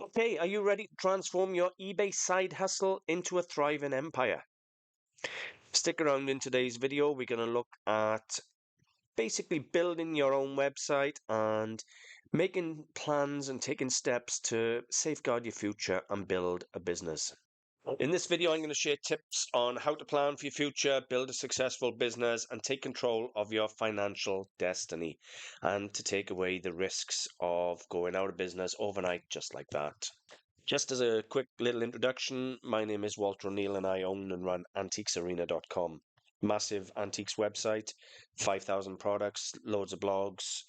Okay, are you ready to transform your eBay side hustle into a thriving empire? Stick around in today's video. We're going to look at basically building your own website and making plans and taking steps to safeguard your future and build a business. In this video, I'm going to share tips on how to plan for your future, build a successful business, and take control of your financial destiny, and to take away the risks of going out of business overnight just like that. Just as a quick little introduction, my name is Walter O'Neill and I own and run antiquesarena.com. Massive antiques website, 5,000 products, loads of blogs.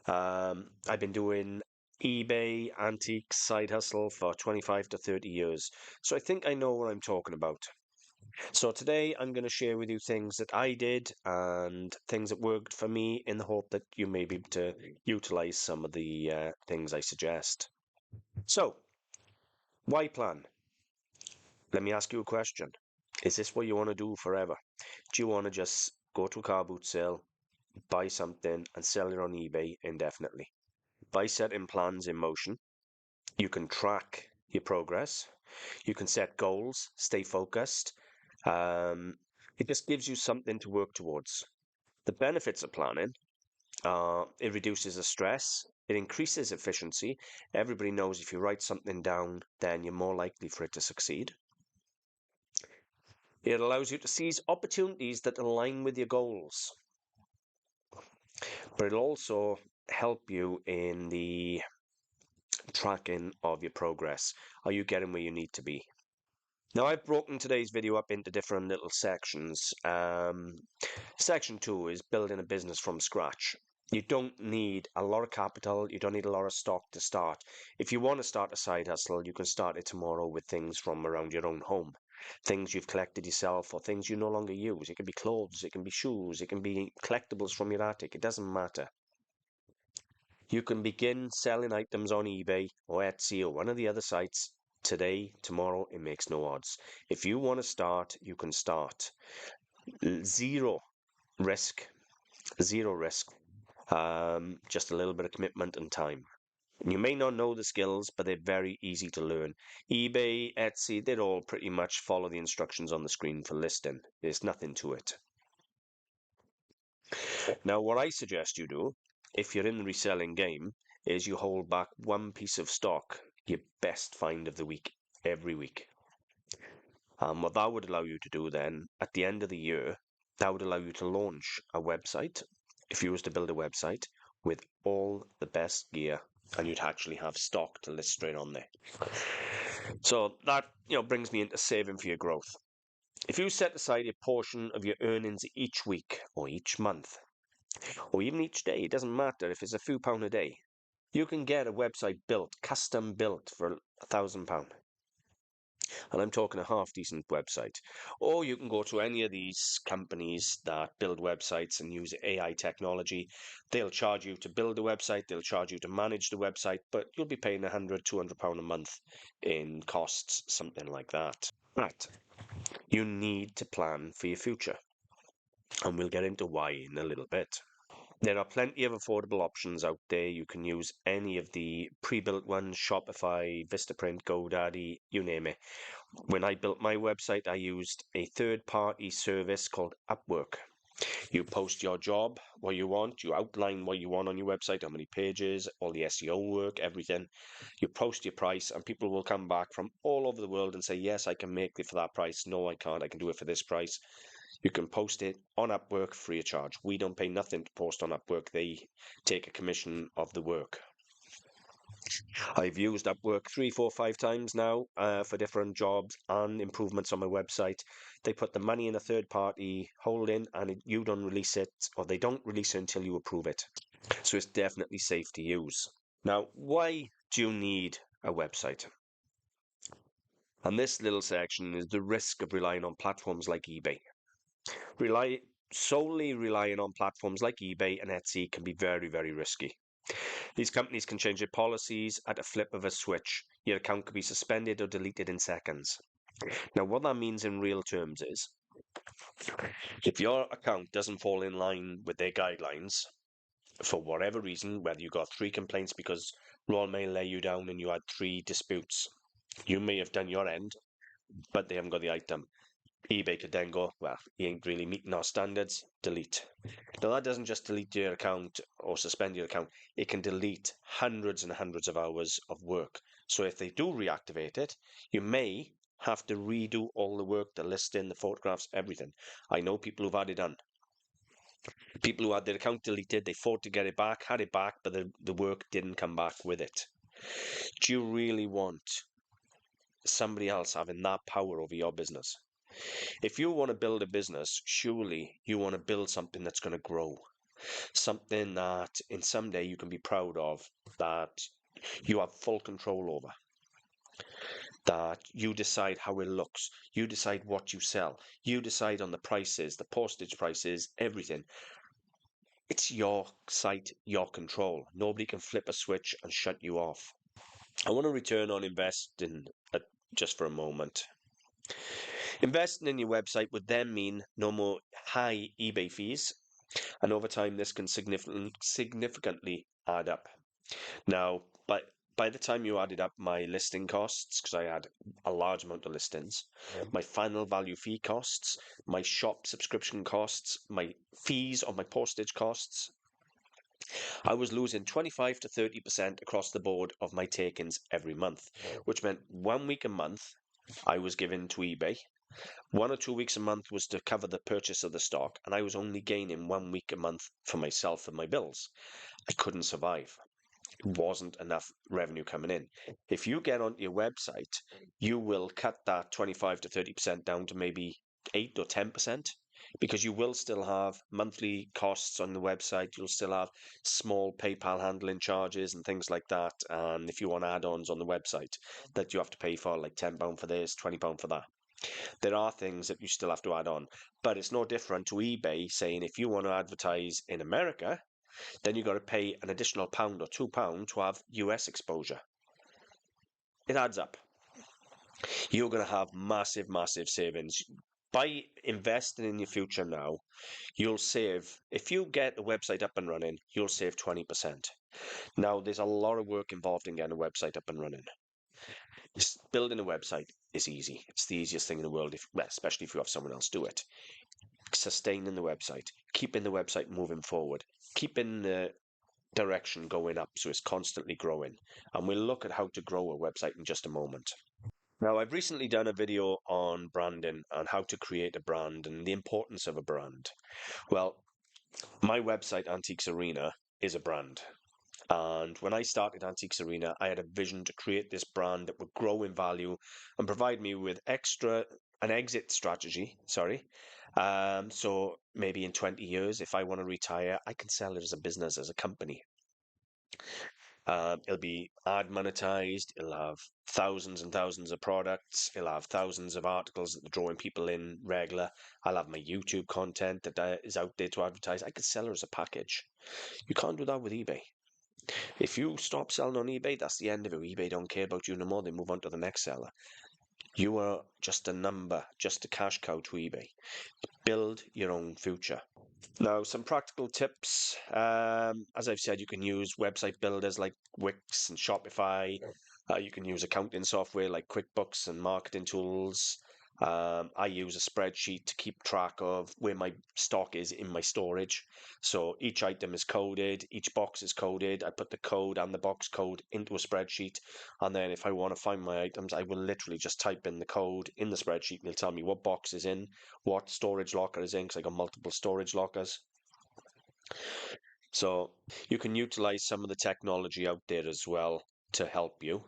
I've been doing eBay antiques side hustle for 25 to 30 years. So I think I know what I'm talking about. So today I'm going to share with you things that I did and things that worked for me in the hope that you may be able to utilize some of the things I suggest. So, why plan? Let me ask you a question. Is this what you want to do forever? Do you want to just go to a car boot sale, buy something, and sell it on eBay indefinitely? By setting plans in motion, you can track your progress, you can set goals, stay focused. It just gives you something to work towards. The benefits of planning are it reduces the stress, it increases efficiency. Everybody knows if you write something down, then you're more likely for it to succeed. It allows you to seize opportunities that align with your goals, but it'll also help you in the tracking of your progress. Are you getting where you need to be? Now, I've broken today's video up into different little sections. Section 2 is building a business from scratch. You don't need a lot of capital. You don't need a lot of stock to start. If you want to start a side hustle, you can start it tomorrow with things from around your own home. Things you've collected yourself or things you no longer use. It can be clothes, it can be shoes, it can be collectibles from your attic. It doesn't matter. You can begin selling items on eBay or Etsy or one of the other sites today, tomorrow. It makes no odds. If you want to start, you can start. Zero risk, zero risk. Just a little bit of commitment and time. You may not know the skills, but they're very easy to learn. eBay, Etsy, they'd all pretty much follow the instructions on the screen for listing. There's nothing to it. Now, what I suggest you do, if you're in the reselling game, is you hold back one piece of stock, your best find of the week, every week. What that would allow you to do then, at the end of the year, that would allow you to launch a website, if you was to build a website, with all the best gear, and you'd actually have stock to list straight on there. So that brings me into saving for your growth. If you set aside a portion of your earnings each week or each month, or even each day, it doesn't matter if it's a few pound a day, you can get a website built, custom built for £1,000. And I'm talking a half decent website. Or you can go to any of these companies that build websites and use AI technology. They'll charge you to build a website, they'll charge you to manage the website, but you'll be paying £100, £200 a month in costs, something like that. But you need to plan for your future. And we'll get into why in a little bit. There are plenty of affordable options out there. You can use any of the pre-built ones, Shopify, Vistaprint, GoDaddy, you name it. When I built my website, I used a third-party service called Upwork. You post your job, what you want, you outline what you want on your website, how many pages, all the SEO work, everything. You post your price, and people will come back from all over the world and say, yes, I can make it for that price. No, I can't. I can do it for this price. You can post it on Upwork free of charge. We don't pay nothing to post on Upwork. They take a commission of the work. I've used Upwork 3, 4, 5 times now for different jobs and improvements on my website. They put the money in a third-party holding, and you don't release it, or they don't release it until you approve it. So it's definitely safe to use. Now, why do you need a website? And this little section is the risk of relying on platforms like eBay. Solely relying on platforms like eBay and Etsy can be very, very risky. These companies can change their policies at a flip of a switch. Your account could be suspended or deleted in seconds. Now, what that means in real terms is, if your account doesn't fall in line with their guidelines, for whatever reason, whether you got 3 complaints because Royal Mail lay you down and you had 3 disputes. You may have done your end, but they haven't got the item. eBay could then go, well, he ain't really meeting our standards, delete. Now, that doesn't just delete your account or suspend your account, it can delete hundreds and hundreds of hours of work. So if they do reactivate it, you may have to redo all the work, the listing, the photographs, everything. I know people who've had it done. People who had their account deleted, they fought to get it back, had it back, but the work didn't come back with it. Do you really want somebody else having that power over your business? If you want to build a business, surely you want to build something that's going to grow, something that in someday you can be proud of, that you have full control over, that you decide how it looks, you decide what you sell, you decide on the prices, the postage prices, everything. It's your site, your control. Nobody can flip a switch and shut you off. I want to return on investing just for a moment. Investing in your website would then mean no more high eBay fees, and over time this can significantly add up. Now, by the time you added up my listing costs, because I had a large amount of listings, my final value fee costs, my shop subscription costs, my fees on my postage costs, I was losing 25 to 30% across the board of my take-ins every month, which meant 1 week a month I was given to eBay. 1 or 2 weeks a month was to cover the purchase of the stock, and I was only gaining 1 week a month for myself and my bills. I couldn't survive. It wasn't enough revenue coming in. If you get onto your website, you will cut that 25 to 30% down to maybe 8 or 10%, because you will still have monthly costs on the website. You'll still have small PayPal handling charges and things like that. And if you want add-ons on the website that you have to pay for, like £10 for this, £20 for that. There are things that you still have to add on, but it's no different to eBay saying if you want to advertise in America, then you've got to pay an additional £1 or £2 to have US exposure. It adds up. You're going to have massive, massive savings. By investing in your future now, you'll save, if you get the website up and running, you'll save 20%. Now, there's a lot of work involved in getting a website up and running. Building a website is easy. It's the easiest thing in the world, especially if you have someone else do it. Sustaining the website, keeping the website moving forward, keeping the direction going up so it's constantly growing. And we'll look at how to grow a website in just a moment. Now, I've recently done a video on branding and how to create a brand and the importance of a brand. Well, my website, Antiques Arena, is a brand. And when I started Antiques Arena, I had a vision to create this brand that would grow in value and provide me with an exit strategy, so maybe in 20 years, if I want to retire, I can sell it as a business, as a company. It'll be ad monetized, it'll have thousands and thousands of products, it'll have thousands of articles that are drawing people in regular. I'll have my YouTube content that is out there to advertise. I could sell it as a package. You can't do that with eBay. If you stop selling on eBay, that's the end of it. eBay don't care about you no more. They move on to the next seller. You are just a number, just a cash cow to eBay. Build your own future. Now, some practical tips. As I've said, you can use website builders like Wix and Shopify. You can use accounting software like QuickBooks and marketing tools. I use a spreadsheet to keep track of where my stock is in my storage. So each item is coded, each box is coded. I put the code and the box code into a spreadsheet. And then if I want to find my items, I will literally just type in the code in the spreadsheet and it'll tell me what box is in, what storage locker is in, because I got multiple storage lockers. So you can utilize some of the technology out there as well to help you.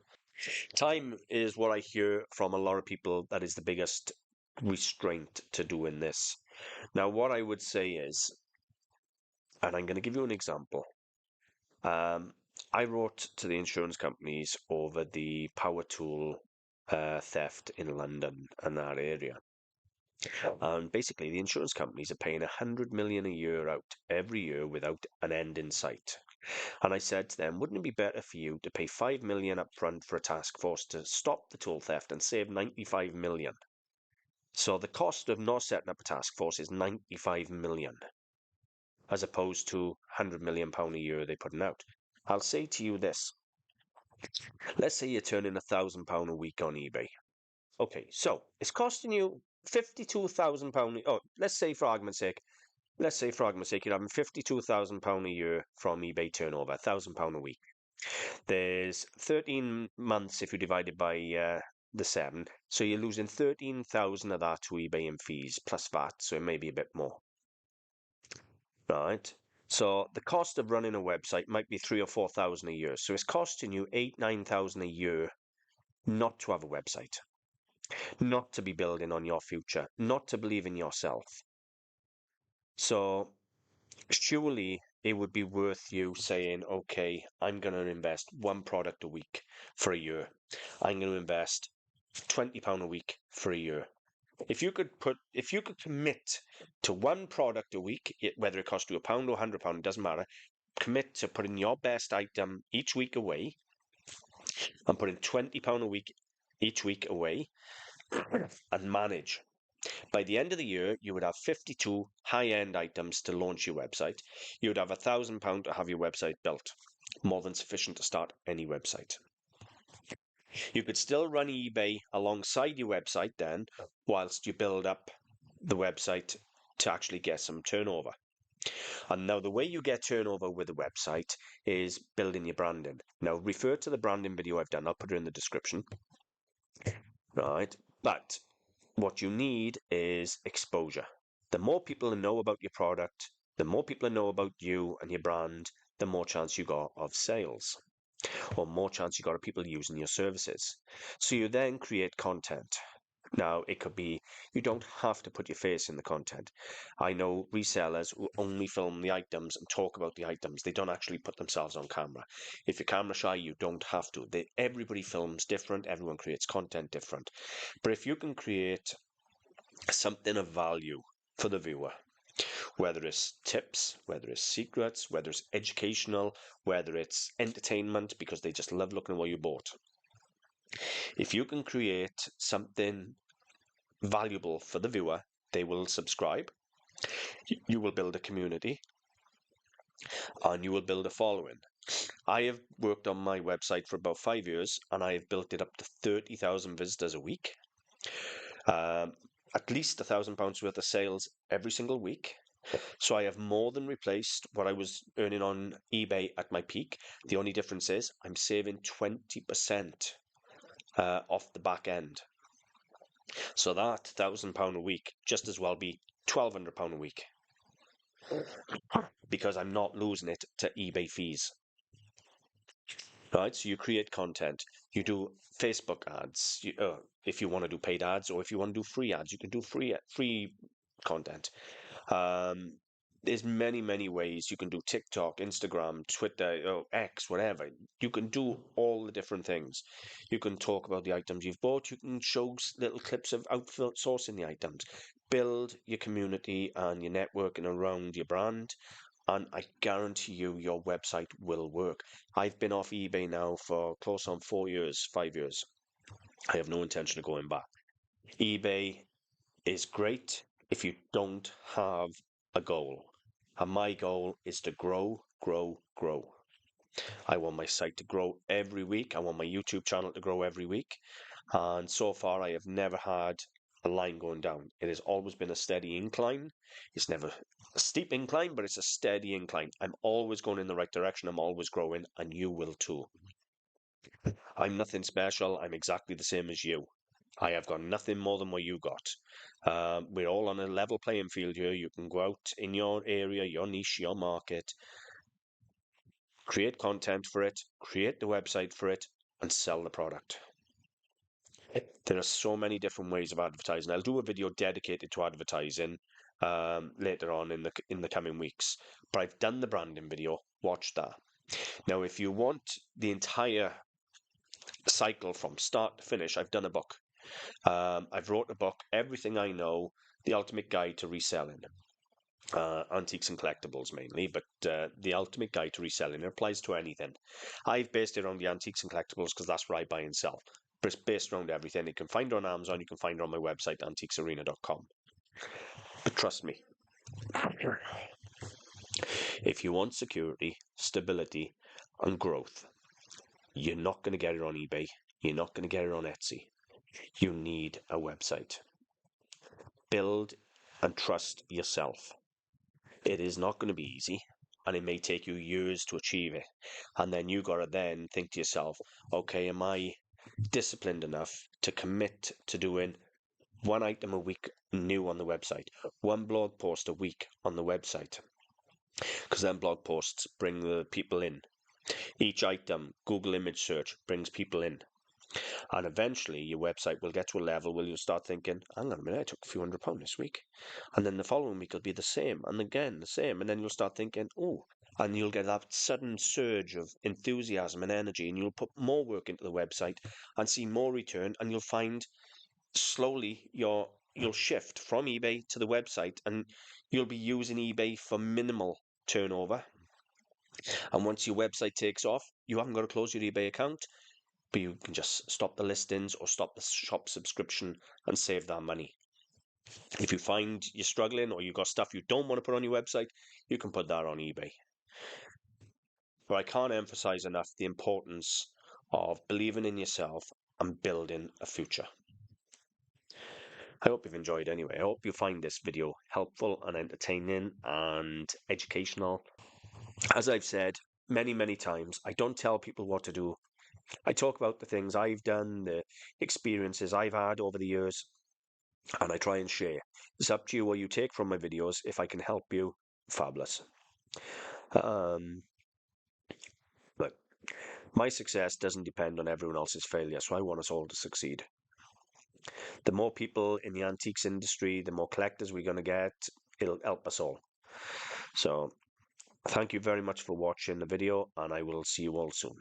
Time is what I hear from a lot of people that is the biggest restraint to doing this. Now, what I would say is, and I'm going to give you an example. I wrote to the insurance companies over the power tool theft in London and that area. And basically, the insurance companies are paying 100 million a year out every year without an end in sight. And I said to them, wouldn't it be better for you to pay 5 million up front for a task force to stop the tool theft and save 95 million? So the cost of not setting up a task force is 95 million, as opposed to 100 million pound a year they're putting out. I'll say to you this, Let's say you're turning £1,000 a week on eBay. Okay, so it's costing you £52,000. Oh, let's say for argument's sake, you're having £52,000 a year from eBay turnover, £1,000 a week. There's 13 months if you divide it by the 7, so you're losing 13,000 of that to eBay in fees plus VAT, so it may be a bit more, right? So the cost of running a website might be 3 or 4,000 a year, so it's costing you 8-9,000 a year not to have a website, not to be building on your future, not to believe in yourself. So surely it would be worth you saying, okay, I'm going to invest one product a week for a year. I'm going to invest £20 a week for a year. If you could commit to one product a week, whether it costs you £1 or £100, it doesn't matter. Commit to putting your best item each week away and putting £20 a week each week away and manage. By the end of the year, you would have 52 high-end items to launch your website. You would have £1,000 to have your website built, more than sufficient to start any website. You could still run eBay alongside your website then, whilst you build up the website to actually get some turnover. And now the way you get turnover with a website is building your branding. Now refer to the branding video I've done. I'll put it in the description. Right, but what you need is exposure. The more people that know about your product, the more people that know about you and your brand, the more chance you got of sales, or more chance you got of people using your services. So you then create content. Now, it could be, you don't have to put your face in the content. I know resellers who only film the items and talk about the items. They don't actually put themselves on camera. If you're camera shy, you don't have to. Everybody films different. Everyone creates content different. But if you can create something of value for the viewer, whether it's tips, whether it's secrets, whether it's educational, whether it's entertainment because they just love looking at what you bought. If you can create something valuable for the viewer, they will subscribe, you will build a community, and you will build a following. I have worked on my website for about 5 years, and I have built it up to 30,000 visitors a week, at least £1,000 worth of sales every single week. So I have more than replaced what I was earning on eBay at my peak. The only difference is I'm saving 20% off the back end. So that £1,000 a week just as well be £1,200 a week because I'm not losing it to eBay fees. Right, so you create content, you do Facebook ads. If you want to do paid ads, or if you want to do free ads, you can do free content. There's many ways you can do TikTok, Instagram, Twitter, X, whatever. You can do all the different things. You can talk about the items you've bought. You can show little clips of outsourcing the items. Build your community and your networking around your brand, and I guarantee you your website will work. I've been off eBay now for close on 4 years, 5 years. I have no intention of going back. eBay is great if you don't have a goal. And my goal is to grow, grow, grow. I want my site to grow every week. I want my YouTube channel to grow every week. And so far, I have never had a line going down. It has always been a steady incline. It's never a steep incline, but it's a steady incline. I'm always going in the right direction. I'm always growing, and you will too. I'm nothing special. I'm exactly the same as you. I have got nothing more than what you got. We're all on a level playing field here. You can go out in your area, your niche, your market, create content for it, create the website for it, and sell the product. There are so many different ways of advertising. I'll do a video dedicated to advertising later on in the coming weeks. But I've done the branding video. Watch that. Now, if you want the entire cycle from start to finish, I've done a book. I've wrote a book, Everything I Know, The Ultimate Guide to Reselling. Antiques and collectibles mainly, but the ultimate guide to reselling applies to anything. I've based it on the antiques and collectibles because that's where I buy and sell. But it's based around everything. You can find it on Amazon, you can find it on my website, antiquesarena.com. But trust me, if you want security, stability, and growth, You're not going to get it on eBay. You're not going to get it on Etsy. You need a website. Build and trust yourself. It is not going to be easy, and it may take you years to achieve it. And then you got to then think to yourself, okay, am I disciplined enough to commit to doing one item a week new on the website, one blog post a week on the website? Because then blog posts bring the people in. Each item, Google image search, brings people in. And eventually your website will get to a level where you'll start thinking, hang on a minute, I took a few £100 this week. And then the following week will be the same, and again the same. And then you'll start thinking, oh, and you'll get that sudden surge of enthusiasm and energy, and you'll put more work into the website and see more return, and you'll find slowly you'll shift from eBay to the website, and you'll be using eBay for minimal turnover. And once your website takes off, you haven't got to close your eBay account, but you can just stop the listings or stop the shop subscription and save that money. If you find you're struggling or you've got stuff you don't want to put on your website, you can put that on eBay. But I can't emphasize enough the importance of believing in yourself and building a future. I hope you've enjoyed anyway. I hope you find this video helpful and entertaining and educational. As I've said many, many times, I don't tell people what to do. I talk about the things I've done, the experiences I've had over the years, and I try and share. It's up to you what you take from my videos. If I can help you, fabulous. Look, my success doesn't depend on everyone else's failure, so I want us all to succeed. The more people in the antiques industry, the more collectors we're going to get, it'll help us all. So thank you very much for watching the video, and I will see you all soon.